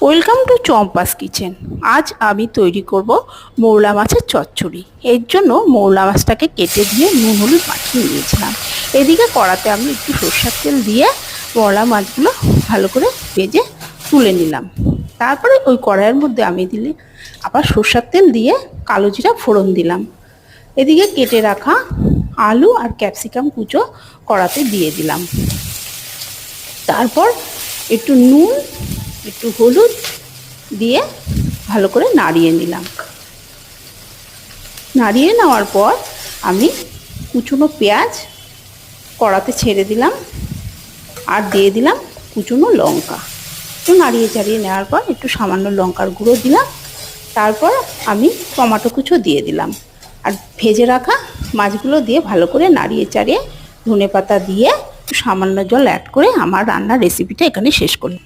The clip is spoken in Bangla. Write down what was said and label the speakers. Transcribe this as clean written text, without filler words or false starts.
Speaker 1: Welcome to Champa's kitchen. আজ আমি তৈরি করব মৌলা মাছের চচ্চড়ি। এর জন্য মৌলা মাছটাকে কেটে দিয়ে নুন হলুদ মাখিয়ে নিয়েছিলাম। এদিকে কড়াতে আমি একটু সরষের তেল দিয়ে মৌলা মাছগুলো ভালো করে ভেজে তুলে নিলাম। তারপরে ওই কড়াইয়ের মধ্যে আমি আবার সরষের তেল দিয়ে কালো জিরা ফোড়ন দিলাম। এদিকে কেটে রাখা আলু আর ক্যাপসিকাম কুচো কড়াতে দিয়ে দিলাম। তারপর একটু নুন একটু হলুদ দিয়ে ভালো করে নাড়িয়ে নিলাম। নাড়িয়ে নেওয়ার পর আমি কুচনো পেঁয়াজ কড়াতে ছেড়ে দিলাম আর দিয়ে দিলাম কুচনো লঙ্কা। একটু নাড়িয়ে চাড়িয়ে নেওয়ার পর একটু সামান্য লঙ্কার গুঁড়ো দিলাম। তারপর আমি টমেটো কুচো দিয়ে দিলাম আর ভেজে রাখা মাছগুলো দিয়ে ভালো করে নাড়িয়ে চাড়িয়ে ধনেপাতা দিয়ে সামান্য জল অ্যাড করে আমার রান্নার রেসিপিটা এখানে শেষ করলাম।